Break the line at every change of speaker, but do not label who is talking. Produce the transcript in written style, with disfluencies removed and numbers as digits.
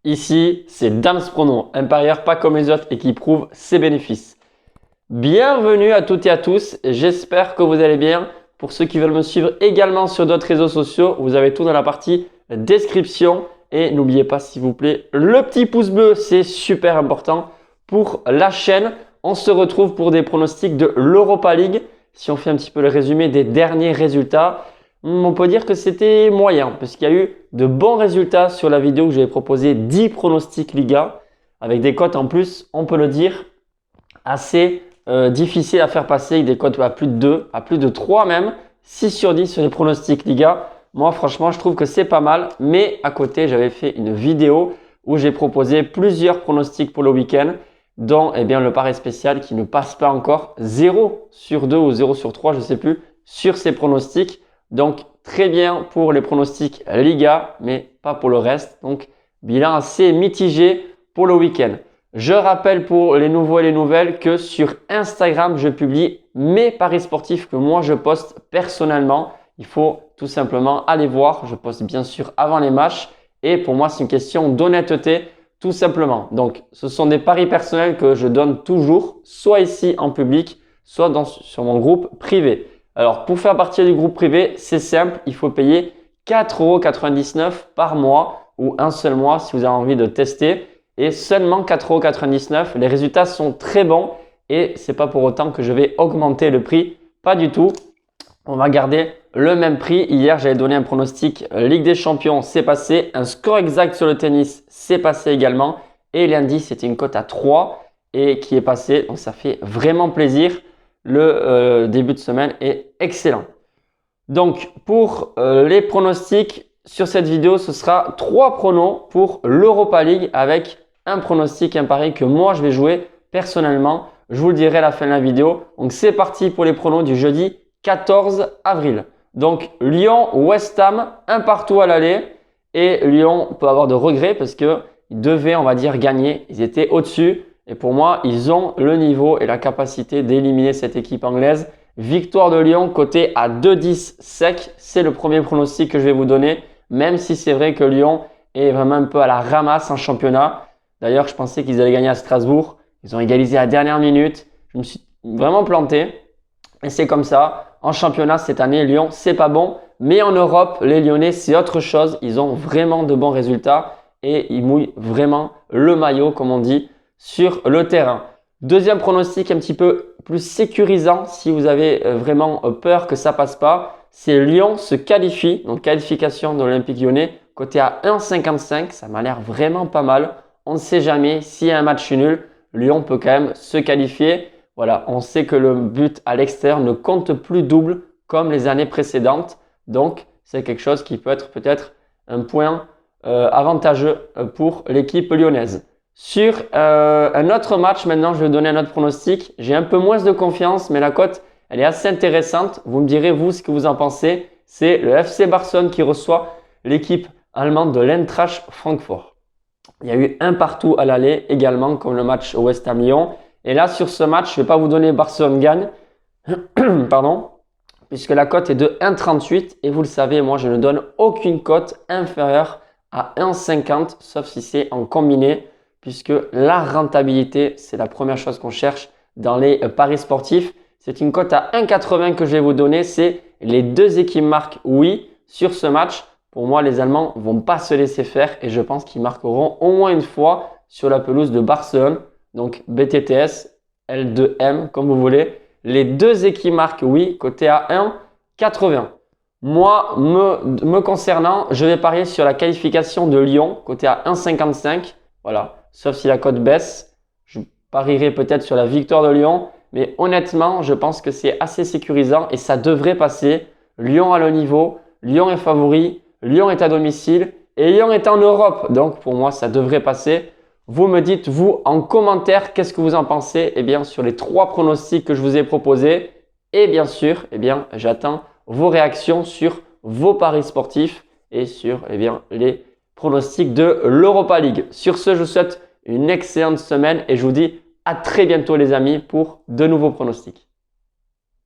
Ici, c'est Dams Prono, un parieur pas comme les autres et qui prouve ses bénéfices. Bienvenue à toutes et à tous, j'espère que vous allez bien. Pour ceux qui veulent me suivre également sur d'autres réseaux sociaux, vous avez tout dans la partie description. Et n'oubliez pas s'il vous plaît, le petit pouce bleu, c'est super important pour la chaîne. On se retrouve pour des pronostics de l'Europa League. Si on fait un petit peu le résumé des derniers résultats, on peut dire que c'était moyen parce qu'il y a eu de bons résultats sur la vidéo que j'avais proposé 10 pronostics Liga avec des cotes en plus, on peut le dire, assez difficiles à faire passer avec des cotes à plus de 2, à plus de 3 même, 6 sur 10 sur les pronostics Liga. Moi, franchement, je trouve que c'est pas mal. Mais à côté, j'avais fait une vidéo où j'ai proposé plusieurs pronostics pour le week-end, dont le pari spécial qui ne passe pas encore 0 sur 2 ou 0 sur 3, je ne sais plus, sur ces pronostics. Donc, très bien pour les pronostics Liga, mais pas pour le reste. Donc, bilan assez mitigé pour le week-end. Je rappelle pour les nouveaux et les nouvelles que sur Instagram, je publie mes paris sportifs que moi, je poste personnellement. Il faut tout simplement aller voir. Je poste bien sûr avant les matchs. Et pour moi, c'est une question d'honnêteté, tout simplement. Donc, ce sont des paris personnels que je donne toujours, soit ici en public, soit sur mon groupe privé. Alors, pour faire partie du groupe privé, c'est simple. Il faut payer 4,99 € par mois ou un seul mois si vous avez envie de tester. Et seulement 4,99 €. Les résultats sont très bons et ce n'est pas pour autant que je vais augmenter le prix. Pas du tout. On va garder le même prix. Hier, j'avais donné un pronostic Ligue des Champions, c'est passé. Un score exact sur le tennis, c'est passé également. Et lundi, c'était une cote à 3 et qui est passé. Donc, ça fait vraiment plaisir. Le début de semaine est excellent. Donc, pour les pronostics sur cette vidéo, ce sera 3 pronos pour l'Europa League avec un pronostic, un pari que moi, je vais jouer personnellement. Je vous le dirai à la fin de la vidéo. Donc, c'est parti pour les pronos du jeudi 14 avril. Donc, Lyon-West Ham, un partout à l'aller. Et Lyon peut avoir de regrets parce qu'ils devaient, on va dire, gagner. Ils étaient au-dessus. Et pour moi, ils ont le niveau et la capacité d'éliminer cette équipe anglaise. Victoire de Lyon, côté à 2,10 sec. C'est le premier pronostic que je vais vous donner. Même si c'est vrai que Lyon est vraiment un peu à la ramasse en championnat. D'ailleurs, je pensais qu'ils allaient gagner à Strasbourg. Ils ont égalisé à la dernière minute. Je me suis vraiment planté. Et c'est comme ça. En championnat cette année, Lyon, c'est pas bon. Mais en Europe, les Lyonnais, c'est autre chose. Ils ont vraiment de bons résultats et ils mouillent vraiment le maillot, comme on dit, sur le terrain. Deuxième pronostic un petit peu plus sécurisant si vous avez vraiment peur que ça passe pas. C'est Lyon se qualifie, donc qualification de l'Olympique Lyonnais, côté à 1,55. Ça m'a l'air vraiment pas mal. On ne sait jamais s'il y a un match nul, Lyon peut quand même se qualifier. Voilà, on sait que le but à l'extérieur ne compte plus double comme les années précédentes. Donc, c'est quelque chose qui peut être peut-être un point avantageux pour l'équipe lyonnaise. Sur un autre match, maintenant, je vais vous donner un autre pronostic. J'ai un peu moins de confiance, mais la cote, elle est assez intéressante. Vous me direz, vous, ce que vous en pensez. C'est le FC Barcelone qui reçoit l'équipe allemande de l'Eintracht Francfort. Il y a eu un partout à l'aller également, comme le match au West Ham Lyon. Et là, sur ce match, je ne vais pas vous donner Barcelone gagne, pardon, puisque la cote est de 1,38. Et vous le savez, moi, je ne donne aucune cote inférieure à 1,50, sauf si c'est en combiné, puisque la rentabilité, c'est la première chose qu'on cherche dans les paris sportifs. C'est une cote à 1,80 que je vais vous donner. C'est les deux équipes marquent oui sur ce match. Pour moi, les Allemands ne vont pas se laisser faire et je pense qu'ils marqueront au moins une fois sur la pelouse de Barcelone. Donc BTTS, L2M, comme vous voulez. Les deux équipes marquent oui, côté à 1,80. Moi, me concernant, je vais parier sur la qualification de Lyon, côté à 1,55. Voilà, sauf si la cote baisse. Je parierai peut-être sur la victoire de Lyon. Mais honnêtement, je pense que c'est assez sécurisant et ça devrait passer. Lyon a le niveau, Lyon est favori, Lyon est à domicile et Lyon est en Europe. Donc pour moi, ça devrait passer. Vous me dites, vous, en commentaire, qu'est-ce que vous en pensez sur les 3 pronostics que je vous ai proposés. Et bien sûr, j'attends vos réactions sur vos paris sportifs et sur les pronostics de l'Europa League. Sur ce, je vous souhaite une excellente semaine et je vous dis à très bientôt les amis pour de nouveaux pronostics.